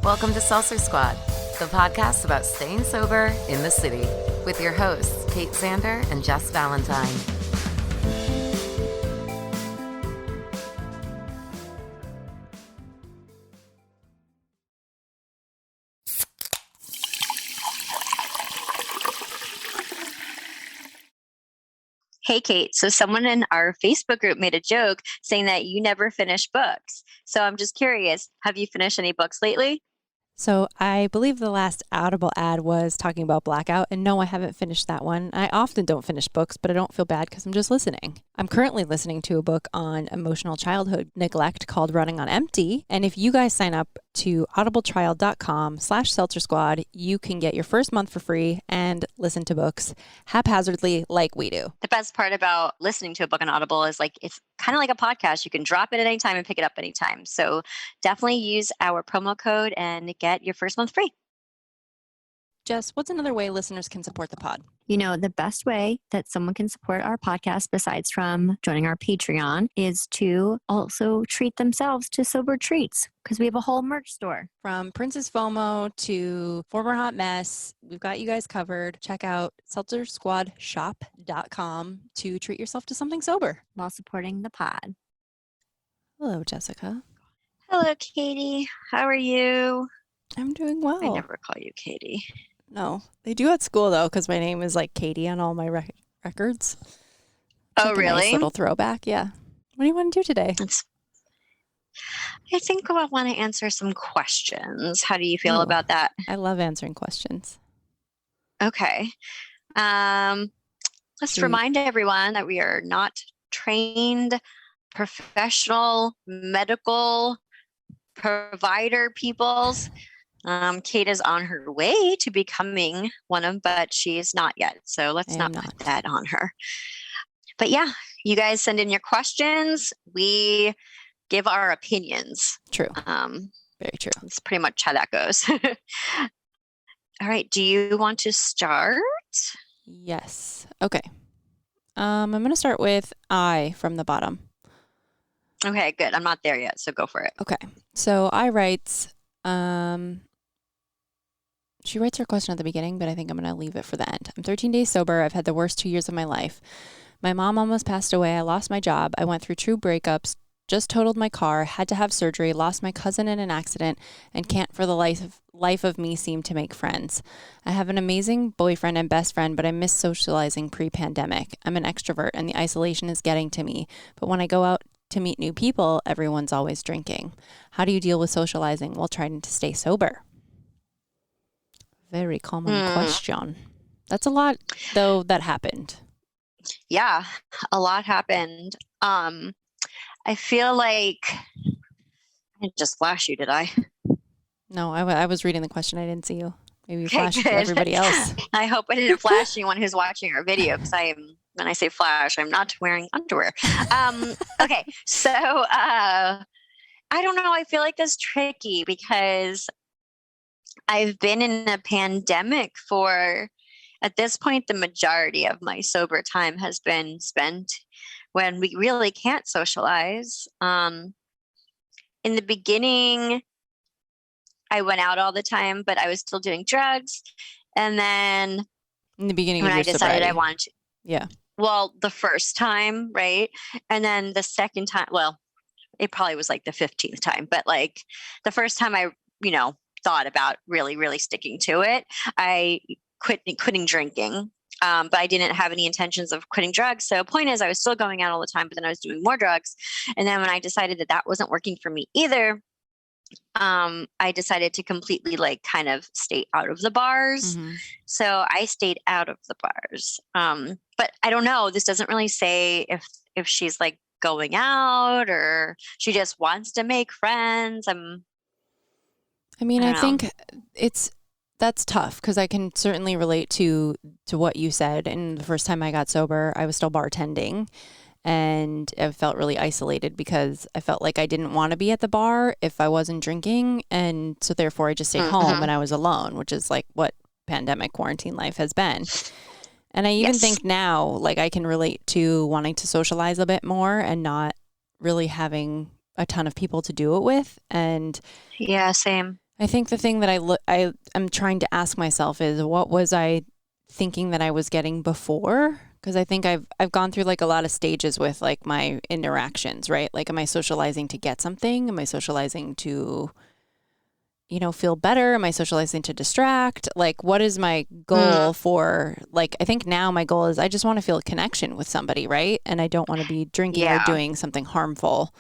Welcome to Salsa Squad, the podcast about staying sober in the city, with your hosts, Kate Sander and Jes Valentine. Hey, Kate. So someone in our Facebook group made a joke saying that you never finish books. So I'm just curious, have you finished any books lately? So I believe the last Audible ad was talking about Blackout, and no, I haven't finished that one. I often don't finish books, but I don't feel bad because I'm just listening. I'm currently listening to a book on emotional childhood neglect called Running on Empty, and if you guys sign up to audibletrial.com/Seltzer Squad, you can get your first month for free and listen to books haphazardly like we do. The best part about listening to a book on Audible is it's kind of like a podcast. You can drop it at any time and pick it up anytime. So definitely use our promo code and get your first month free. Jess, what's another way listeners can support the pod? You know, the best way that someone can support our podcast, besides from joining our Patreon, is to also treat themselves to sober treats, because we have a whole merch store. From Princess FOMO to Former Hot Mess, we've got you guys covered. Check out seltzersquadshop.com to treat yourself to something sober While supporting the pod. Hello, Jessica. Hello, Katie. How are you? I'm doing well. I never call you Katie. No, they do at school though, because my name is like Katie on all my records. Oh, really? Nice little throwback. Yeah. What do you want to do today? I think I want to answer some questions. How do you feel about that? I love answering questions. Okay. Let's remind everyone that we are not trained professional medical provider peoples. Kate is on her way to becoming one of them, but she's not yet. So let's not put that on her. But yeah, you guys send in your questions. We give our opinions. True. Very true. That's pretty much how that goes. All right. Do you want to start? Yes. Okay. I'm going to start with I from the bottom. Okay, good. I'm not there yet, so go for it. Okay. So I writes, she writes her question at the beginning, but I think I'm going to leave it for the end. I'm 13 days sober. I've had the worst 2 years of my life. My mom almost passed away. I lost my job. I went through 2 breakups, just totaled my car, had to have surgery, lost my cousin in an accident, and can't for the life of me seem to make friends. I have an amazing boyfriend and best friend, but I miss socializing pre-pandemic. I'm an extrovert, and the isolation is getting to me. But when I go out to meet new people, everyone's always drinking. How do you deal with socializing while trying to stay sober? Very common question. That's a lot, though, that happened. Yeah, a lot happened. I feel like I didn't just flash you, did I? No, I was reading the question. I didn't see you. Maybe you flashed to everybody else. I hope I didn't flash anyone who's watching our video, because when I say flash, I'm not wearing underwear. Okay, so I don't know. I feel like that's tricky because I've been in a pandemic for, at this point, the majority of my sober time has been spent when we really can't socialize. In the beginning, I went out all the time, but I was still doing drugs. And then in the beginning when of your I decided sobriety. I wanted to. Yeah. Well, the first time, right? And then the second time, well, it probably was like the 15th time, but like the first time I, thought about really, really sticking to it, I quitting drinking. But I didn't have any intentions of quitting drugs. So point is, I was still going out all the time, but then I was doing more drugs. And then when I decided that wasn't working for me either, I decided to completely kind of stay out of the bars. Mm-hmm. So I stayed out of the bars. But I don't know. This doesn't really say if she's going out or she just wants to make friends. I think that's tough because I can certainly relate to what you said. And the first time I got sober, I was still bartending. And I felt really isolated because I felt like I didn't want to be at the bar if I wasn't drinking. And so therefore I just stayed home and I was alone, which is like what pandemic quarantine life has been. And I even think now, I can relate to wanting to socialize a bit more and not really having a ton of people to do it with. And yeah, same. I think the thing that I'm trying to ask myself is, what was I thinking that I was getting before? Because I think I've gone through like a lot of stages with like my interactions, right? Like, am I socializing to get something? Am I socializing to, feel better? Am I socializing to distract? Like, what is my goal for, like, I think now my goal is I just want to feel a connection with somebody, right? And I don't want to be drinking or doing something harmful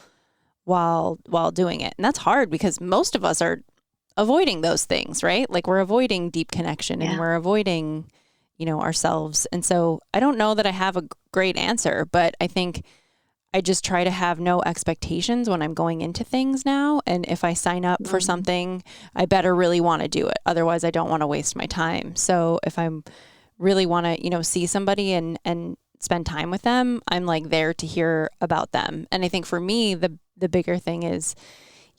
while doing it. And that's hard because most of us are avoiding those things, right? Like, we're avoiding deep connection and we're avoiding, ourselves. And so I don't know that I have a great answer, but I think I just try to have no expectations when I'm going into things now. And if I sign up for something, I better really want to do it. Otherwise, I don't want to waste my time. So if I'm really want to, see somebody and spend time with them, I'm like there to hear about them. And I think for me, the bigger thing is,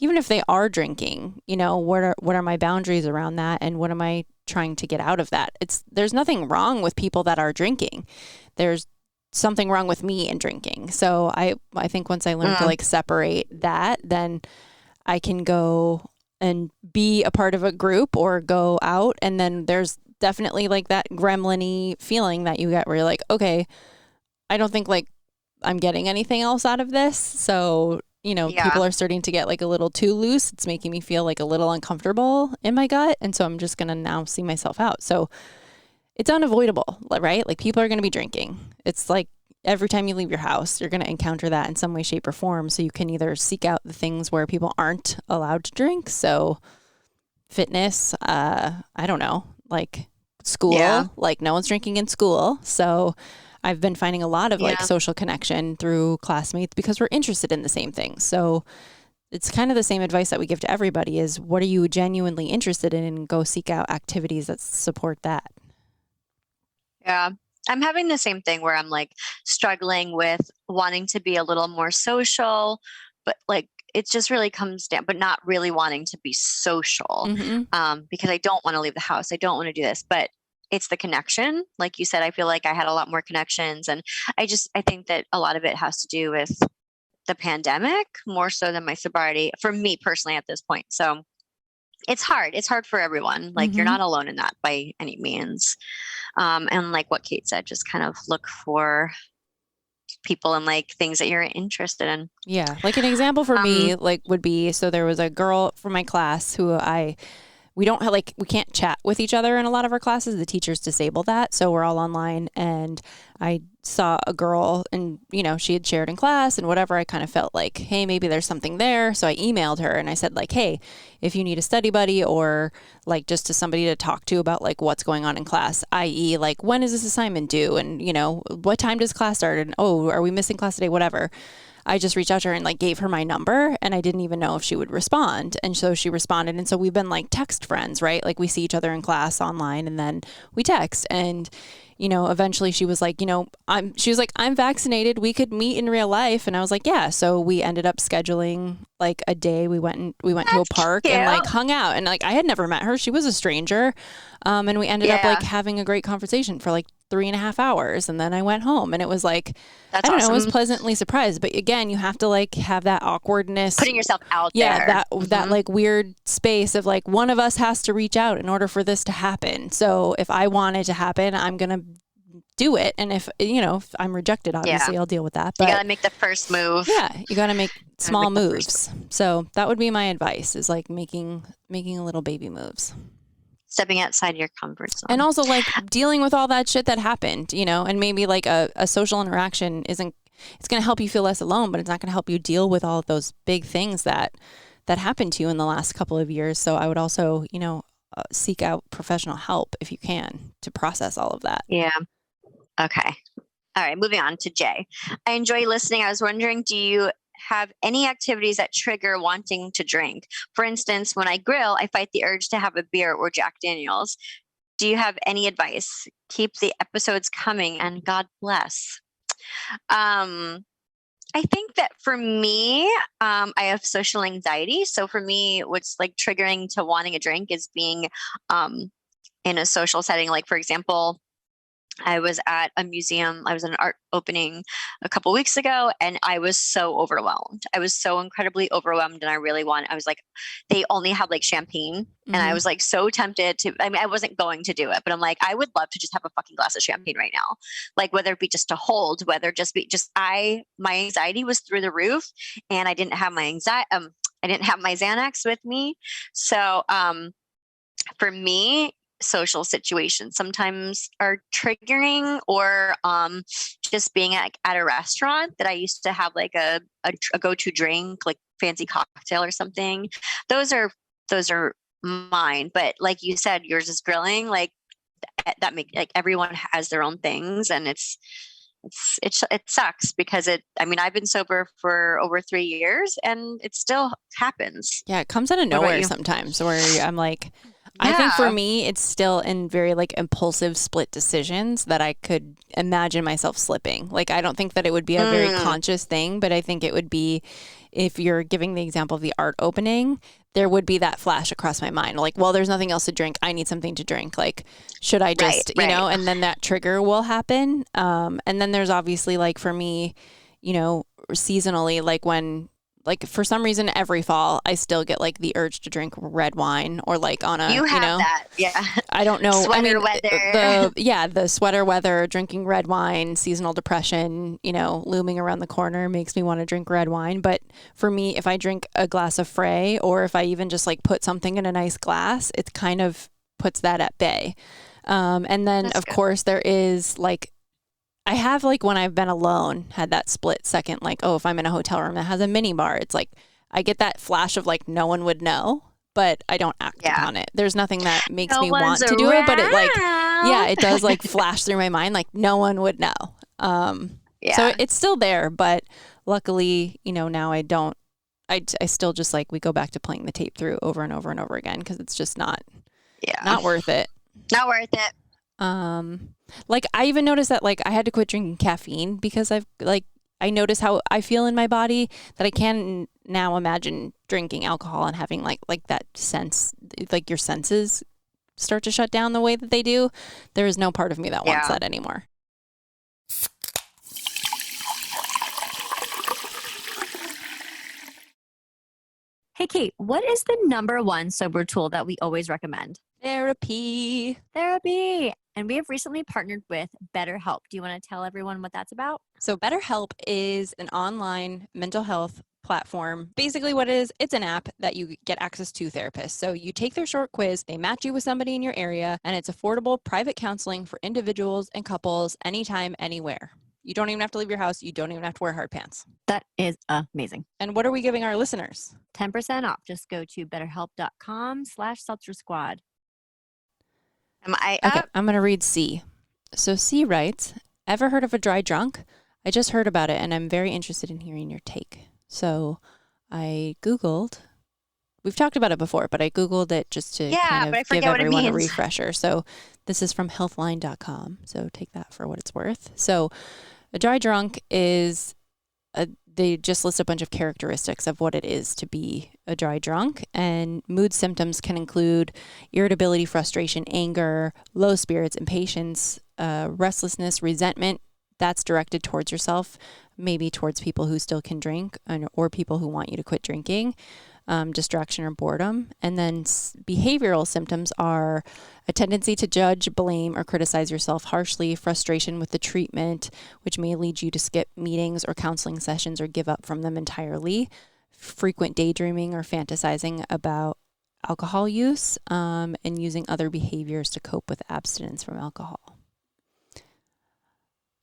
even if they are drinking, what are my boundaries around that, and what am I trying to get out of that? There's nothing wrong with people that are drinking. There's something wrong with me in drinking. So I think once I learn to like separate that, then I can go and be a part of a group or go out, and then there's definitely like that gremlin-y feeling that you get where you're like, okay, I don't think like I'm getting anything else out of this. So people are starting to get like a little too loose. It's making me feel like a little uncomfortable in my gut. And so I'm just going to now see myself out. So it's unavoidable, right? Like, people are going to be drinking. It's like every time you leave your house, you're going to encounter that in some way, shape, or form. So you can either seek out the things where people aren't allowed to drink. So fitness, I don't know, like school, like no one's drinking in school. So I've been finding a lot of like social connection through classmates because we're interested in the same things. So it's kind of the same advice that we give to everybody is, what are you genuinely interested in, and go seek out activities that support that. Yeah. I'm having the same thing where I'm like struggling with wanting to be a little more social, but like it just really comes down, but not really wanting to be social because I don't want to leave the house. I don't want to do this, but it's the connection. Like you said, I feel like I had a lot more connections, and I think that a lot of it has to do with the pandemic more so than my sobriety for me personally at this point. So it's hard. It's hard for everyone. Like you're not alone in that by any means. And like what Kate said, just kind of look for people and like things that you're interested in. Yeah. Like an example for me, like would be, so there was a girl from my class who we don't have we can't chat with each other in a lot of our classes. The teachers disable that. So we're all online, and I saw a girl and, she had shared in class and whatever. I kind of felt like, hey, maybe there's something there. So I emailed her and I said like, hey, if you need a study buddy or like just to somebody to talk to about like what's going on in class, i.e. like, when is this assignment due? And, what time does class start? And, oh, are we missing class today? Whatever. I just reached out to her and like gave her my number, and I didn't even know if she would respond. And so she responded. And so we've been like text friends, right? Like we see each other in class online and then we text. And, eventually she was like, I'm vaccinated. We could meet in real life. And I was like, yeah. So we ended up scheduling like a day. We went to a park and like hung out, and like I had never met her. She was a stranger. And we ended up like having a great conversation for like 3.5 hours. And then I went home, and it was like, I don't know, I was pleasantly surprised. But again, you have to like have that awkwardness, putting yourself out there. Yeah, that like weird space of like one of us has to reach out in order for this to happen. So if I want it to happen, I'm going to do it. And if I'm rejected, obviously I'll deal with that. But you got to make the first move. Yeah, you got to make small moves. So that would be my advice, is like making little baby moves. Stepping outside your comfort zone. And also like dealing with all that shit that happened, and maybe like a social interaction it's going to help you feel less alone, but it's not going to help you deal with all of those big things that happened to you in the last couple of years. So I would also, seek out professional help if you can, to process all of that. Yeah. Okay. All right. Moving on to Jay. I enjoy listening. I was wondering, do you have any activities that trigger wanting to drink? For instance, when I grill, I fight the urge to have a beer or Jack Daniels. Do you have any advice? Keep the episodes coming, and God bless. I think that for me, I have social anxiety. So for me, what's like triggering to wanting a drink is being in a social setting. Like, for example, I was at a museum. I was at an art opening a couple weeks ago, and I was so overwhelmed. I was so incredibly overwhelmed, and I was like, they only had like champagne, and I was like so tempted to. I mean, I wasn't going to do it, but I'm like, I would love to just have a fucking glass of champagne right now, like whether it be just to hold, whether just be just my anxiety was through the roof, and I didn't have my anxiety. I didn't have my Xanax with me, so for me, social situations sometimes are triggering, or just being at a restaurant that I used to have like a go-to drink, like fancy cocktail or something. Those are mine. But like you said, yours is grilling. Like that make like everyone has their own things, and it sucks because I mean, I've been sober for over 3 years and it still happens. Yeah, it comes out of nowhere sometimes where I'm like, I think for me, it's still in very like impulsive split decisions that I could imagine myself slipping. Like, I don't think that it would be a very conscious thing, but I think it would be, if you're giving the example of the art opening, there would be that flash across my mind. Like, well, there's nothing else to drink. I need something to drink. Like, should I just, you know, and then that trigger will happen. And then there's obviously like for me, you know, seasonally, like when, like for some reason every fall I still get like the urge to drink red wine, or like on a, you know, that. Yeah. I don't know. Sweater weather. The sweater weather, drinking red wine, seasonal depression, you know, looming around the corner makes me want to drink red wine. But for me, if I drink a glass of Frey, or if I even just like put something in a nice glass, it kind of puts that at bay. And then of course there is like, I have like when I've been alone had that split second, like, oh, if I'm in a hotel room that has a mini bar, it's like I get that flash of like no one would know, but I don't act upon it. There's nothing that makes me want to do it, but it like, yeah, it does like flash through my mind, like no one would know. So it's still there, but luckily, you know, now I don't. I still just like, we go back to playing the tape through over and over and over again because it's just not worth it. Not worth it. Like I even noticed that like I had to quit drinking caffeine because I noticed how I feel in my body, that I can now imagine drinking alcohol and having like that sense, like your senses start to shut down the way that they do. There is no part of me that wants that anymore. Hey, Kate, what is the number one sober tool that we always recommend? Therapy. And we have recently partnered with BetterHelp. Do you want to tell everyone what that's about? So BetterHelp is an online mental health platform. Basically what it is, it's an app that you get access to therapists. So you take their short quiz, they match you with somebody in your area, and it's affordable private counseling for individuals and couples anytime, anywhere. You don't even have to leave your house. You don't even have to wear hard pants. That is amazing. And what are we giving our listeners? 10% off. Just go to betterhelp.com/seltzer squad. Am I up? Okay, I'm going to read C. So C writes, ever heard of a dry drunk? I just heard about it and I'm very interested in hearing your take. So I Googled, we've talked about it before, but I Googled it just to kind of give everyone a refresher. So this is from healthline.com. So take that for what it's worth. So a dry drunk is they just list a bunch of characteristics of what it is to be a dry drunk, and mood symptoms can include irritability, frustration, anger, low spirits, impatience, restlessness, resentment. That's directed towards yourself, maybe towards people who still can drink, or people who want you to quit drinking, distraction or boredom. And then behavioral symptoms are a tendency to judge, blame, or criticize yourself harshly, frustration with the treatment, which may lead you to skip meetings or counseling sessions or give up from them entirely, frequent daydreaming or fantasizing about alcohol use, and using other behaviors to cope with abstinence from alcohol.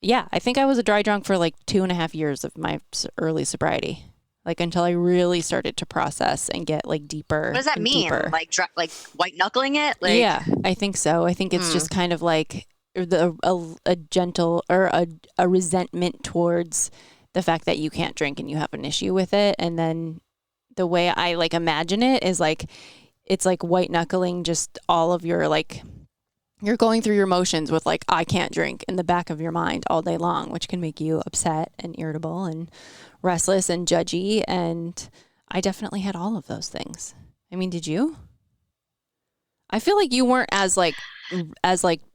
Yeah, I think I was a dry drunk for like 2.5 years of my early sobriety. Like until I really started to process and get like deeper. What does that mean? Deeper. Like white knuckling it? Like, yeah, I think so. I think it's just kind of like a gentle or a resentment towards the fact that you can't drink and you have an issue with it. And then the way I like imagine it is like, it's like white knuckling just all of your like, you're going through your motions with like, I can't drink in the back of your mind all day long, which can make you upset and irritable and restless and judgy. And I definitely had all of those things. I mean, did you? I feel like you weren't as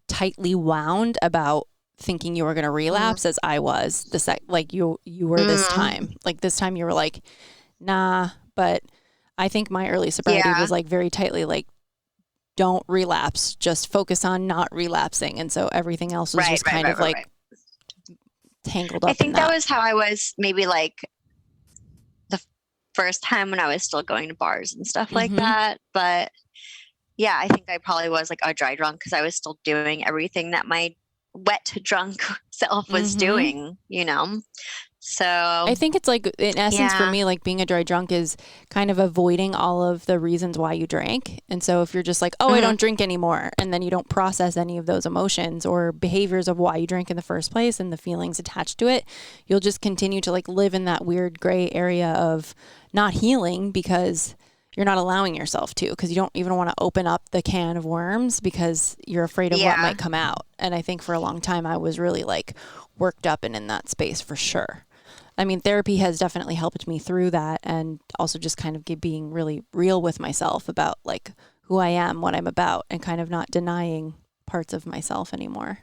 tightly wound about thinking you were going to relapse as I was you were this time. Like this time you were like, nah, but I think my early sobriety was like very tightly like, don't relapse, just focus on not relapsing. And so everything else was just kind of like tangled up. I think that was how I was maybe like the first time when I was still going to bars and stuff like that. But yeah, I think I probably was like a dry drunk because I was still doing everything that my wet drunk self was doing, you know? So I think it's like, in essence, for me, like being a dry drunk is kind of avoiding all of the reasons why you drank. And so if you're just like, oh, I don't drink anymore, and then you don't process any of those emotions or behaviors of why you drank in the first place and the feelings attached to it, you'll just continue to like live in that weird gray area of not healing because you're not allowing yourself to, because you don't even want to open up the can of worms because you're afraid of what might come out. And I think for a long time I was really like worked up and in that space for sure. I mean, therapy has definitely helped me through that, and also just kind of being really real with myself about like who I am, what I'm about, and kind of not denying parts of myself anymore.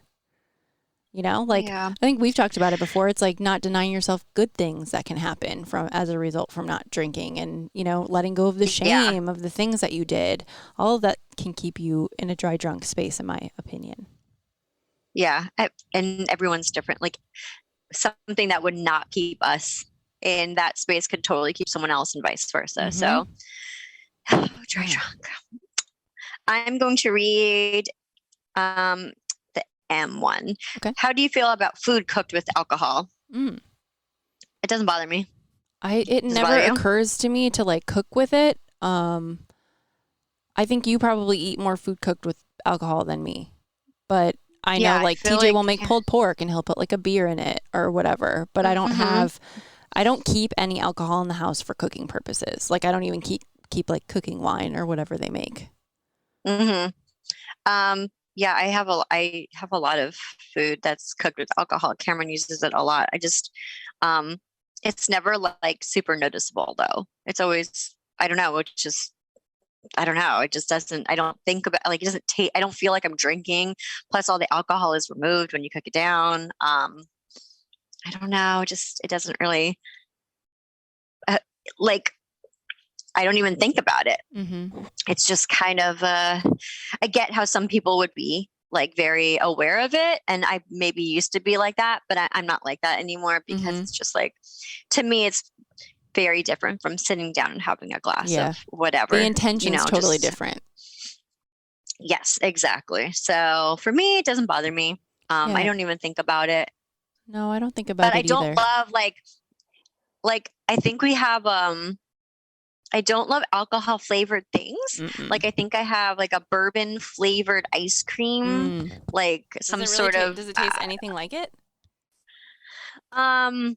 You know, like I think we've talked about it before. It's like not denying yourself good things that can happen as a result from not drinking, and, you know, letting go of the shame of the things that you did. All of that can keep you in a dry drunk space, in my opinion. Yeah. And everyone's different. Like something that would not keep us in that space could totally keep someone else, and vice versa. So dry drunk. I'm going to read the M one. Okay. How do you feel about food cooked with alcohol? It doesn't bother me. It never occurs to me to like cook with it. I think you probably eat more food cooked with alcohol than me, but I know like TJ will make pulled pork and he'll put like a beer in it or whatever, but I don't keep any alcohol in the house for cooking purposes. Like I don't even keep like cooking wine or whatever they make. Yeah, I have a lot of food that's cooked with alcohol. Cameron uses it a lot. I just, it's never like super noticeable though. It's always, I don't know. It's just, I don't know. It just doesn't, I don't think about, like, it doesn't take, I don't feel like I'm drinking. Plus all the alcohol is removed when you cook it down. I don't know. It doesn't really, like, I don't even think about it. It's just kind of, I get how some people would be like very aware of it. And I maybe used to be like that, but I'm not like that anymore because it's just like, to me, it's very different from sitting down and having a glass of whatever. The intention is totally different. Yes, exactly. So for me, it doesn't bother me. I don't even think about it. No, I don't think about it either. But I don't love like I think we have I don't love alcohol flavored things. Like I think I have like a bourbon flavored ice cream, like some sort of. Does it taste anything like it? I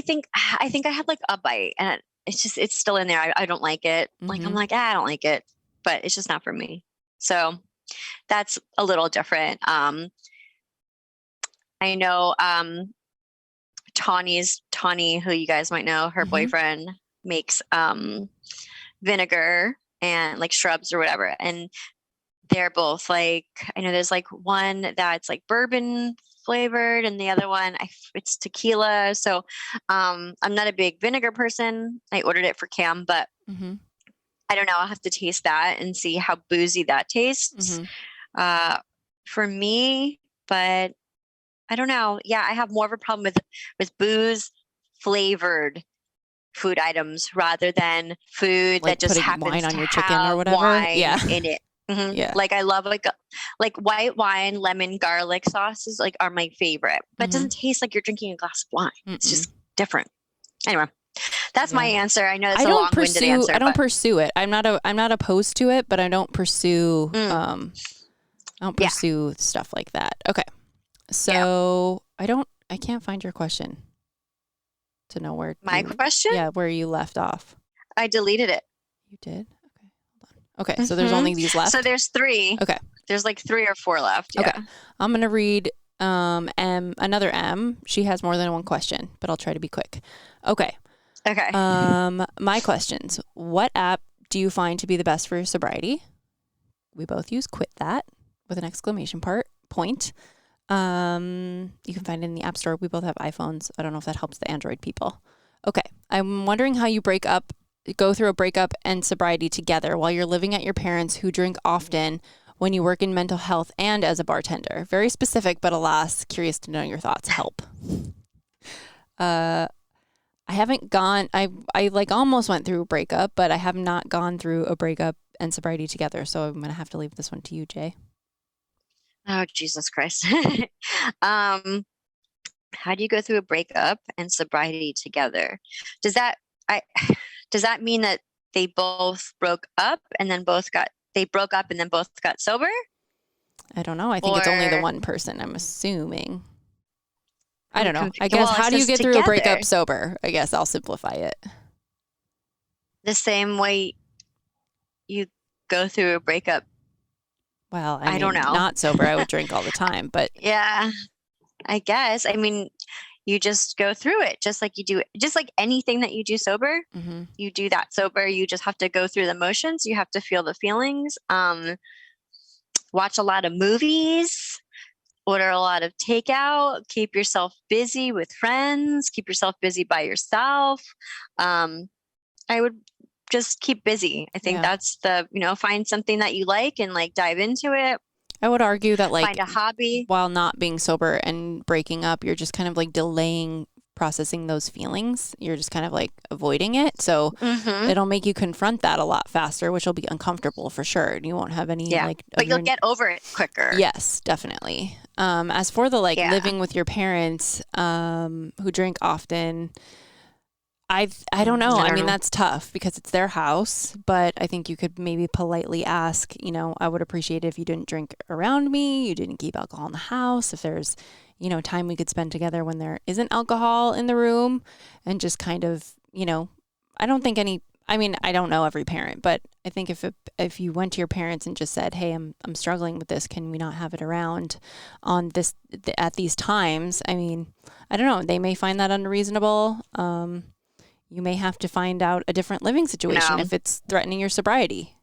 think I had like a bite, and it's still in there. I don't like it. Like I'm like, I don't like it, but it's just not for me. So that's a little different. I know Tawny, who you guys might know, her boyfriend makes vinegar and like shrubs or whatever, and they're both like, I know there's like one that's like bourbon flavored and the other one it's tequila. So I'm not a big vinegar person. I ordered it for Cam, but I don't know, I'll have to taste that and see how boozy that tastes for me. But I don't know. Yeah, I have more of a problem with booze flavored food items rather than food like that just happens wine on to your have chicken or whatever. Wine in it. Yeah. Like I love like white wine, lemon, garlic sauces like are my favorite, but it doesn't taste like you're drinking a glass of wine. It's just different. Anyway, that's my answer. I know it's a long-winded answer. I don't pursue it. I'm not opposed to it, but I don't pursue stuff like that. Okay. So I can't find your question to know where my question? Yeah, where you left off. I deleted it. You did? Okay. Hold on. Okay, so there's only these left. So there's 3. Okay. There's like 3 or 4 left. Yeah. Okay. I'm going to read another M. She has more than one question, but I'll try to be quick. Okay. Okay. My questions. What app do you find to be the best for your sobriety? We both use Quit That. with an exclamation point. You can find it in the App Store. We both have iPhones. I don't know if that helps the Android people. Okay. I'm wondering how you go through a breakup and sobriety together while you're living at your parents who drink often, when you work in mental health and as a bartender. Very specific, but alas, curious to know your thoughts. Help. I haven't gone, I like almost went through a breakup, but I have not gone through a breakup and sobriety together. So I'm going to have to leave this one to you, Jay. Oh, Jesus Christ. How do you go through a breakup and sobriety together? Does that mean that they both broke up and then both got sober? I don't know. I think it's only the one person, I'm assuming. I don't know. I guess, well, how do you get through a together. breakup sober? I guess I'll simplify it. The same way you go through a breakup. Well, I don't know. Not sober. I would drink all the time, but Yeah, I guess. I mean, you just go through it just like you do, just like anything that you do sober, you do that sober. You just have to go through the motions. You have to feel the feelings, watch a lot of movies, order a lot of takeout, keep yourself busy with friends, keep yourself busy by yourself. I would just keep busy. I think that's find something that you like and like dive into it. I would argue that like find a hobby. While not being sober and breaking up, you're just kind of like delaying processing those feelings. You're just kind of like avoiding it. So it'll make you confront that a lot faster, which will be uncomfortable for sure. And you won't have any but you'll get over it quicker. Yes, definitely. As for the living with your parents who drink often, I don't know. I mean, that's tough because it's their house, but I think you could maybe politely ask, I would appreciate it if you didn't drink around me, you didn't keep alcohol in the house, if there's, time we could spend together when there isn't alcohol in the room, and just kind of, I don't know every parent, but I think if you went to your parents and just said, hey, I'm struggling with this, can we not have it around on this at these times? I mean, I don't know. They may find that unreasonable. You may have to find out a different living situation if it's threatening your sobriety.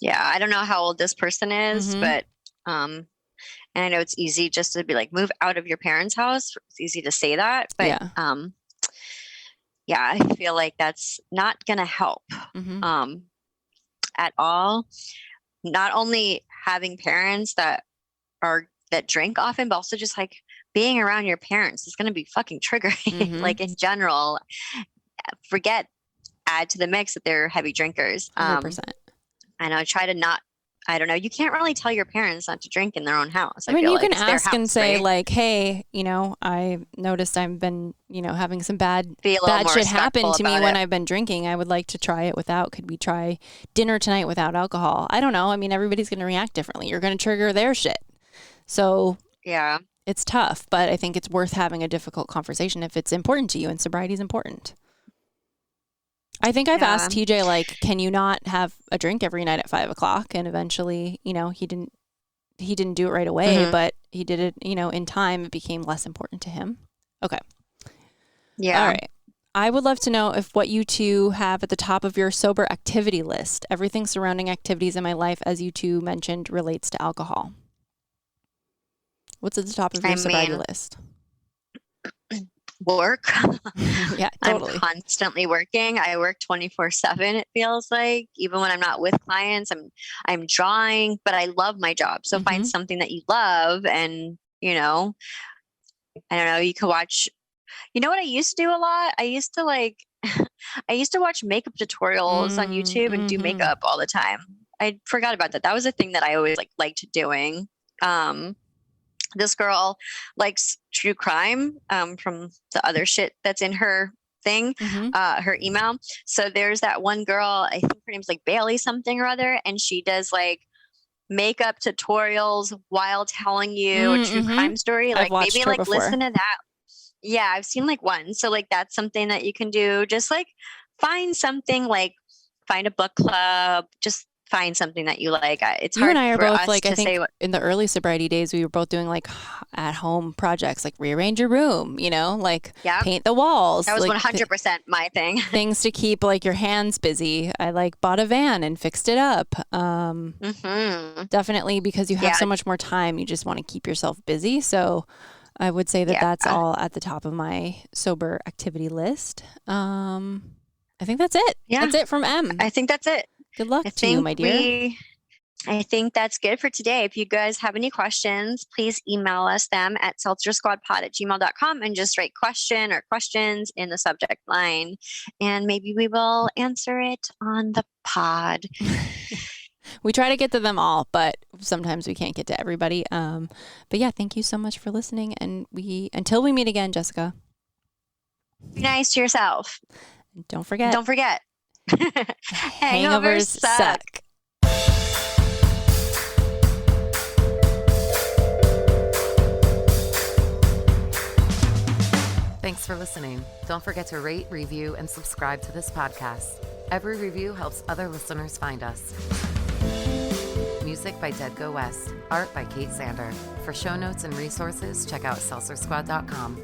Yeah, I don't know how old this person is, but and I know it's easy just to be like, move out of your parents' house. It's easy to say that, but I feel like that's not going to help at all. Not only having parents that drink often, but also just like being around your parents is going to be fucking triggering. Like in general, add to the mix that they're heavy drinkers. 100%. I know. Try to not. I don't know. You can't really tell your parents not to drink in their own house. I mean, you can ask and say like, hey, I noticed I've been, having some bad shit happen to me when I've been drinking. I would like to try it without. Could we try dinner tonight without alcohol? I don't know. I mean, everybody's going to react differently. You're going to trigger their shit. So yeah, it's tough, but I think it's worth having a difficult conversation if it's important to you, and sobriety is important. I think I've asked TJ, like, can you not have a drink every night at 5:00? And eventually, he didn't do it right away, but he did it, in time. It became less important to him. Okay. Yeah. All right. I would love to know if what you two have at the top of your sober activity list, everything surrounding activities in my life, as you two mentioned, relates to alcohol. What's at the top of your sobriety list? Work. Yeah, totally. I'm constantly working. I work 24/7. It feels like, even when I'm not with clients, I'm drawing, but I love my job. So find something that you love, and I don't know. You could watch. You know what I used to do a lot? I used to watch makeup tutorials on YouTube and do makeup all the time. I forgot about that. That was a thing that I always liked doing. This girl likes true crime from the other shit that's in her thing, her email. So there's that one girl, I think her name's like Bailey something or other, and she does like makeup tutorials while telling you a true crime story. Like maybe like listen to that. Yeah, I've seen like one. So like that's something that you can do. Just like find something, like find a book club, just find something that you like. It's You hard and I are for both us like, to I think say what. in the early sobriety days, we were both doing like at home projects, like rearrange your room, like Yeah. paint the walls. That was like 100% my thing. things to keep like your hands busy. I like bought a van and fixed it up. Mm-hmm. Definitely because you have so much more time, you just want to keep yourself busy. So I would say that that's all at the top of my sober activity list. I think that's it. Yeah. That's it from M. I think that's it. Good luck to you, my dear. I think that's good for today. If you guys have any questions, please email us them at seltzersquadpod@gmail.com and just write question or questions in the subject line. And maybe we will answer it on the pod. We try to get to them all, but sometimes we can't get to everybody. But yeah, thank you so much for listening. And until we meet again, Jessica. Be nice to yourself. Don't forget. Hangovers suck. Thanks for listening. Don't forget to rate, review, and subscribe to this podcast. Every review helps other listeners find us. Music by Dead Go West. Art by Kate Sander. For show notes and resources, check out seltzersquad.com.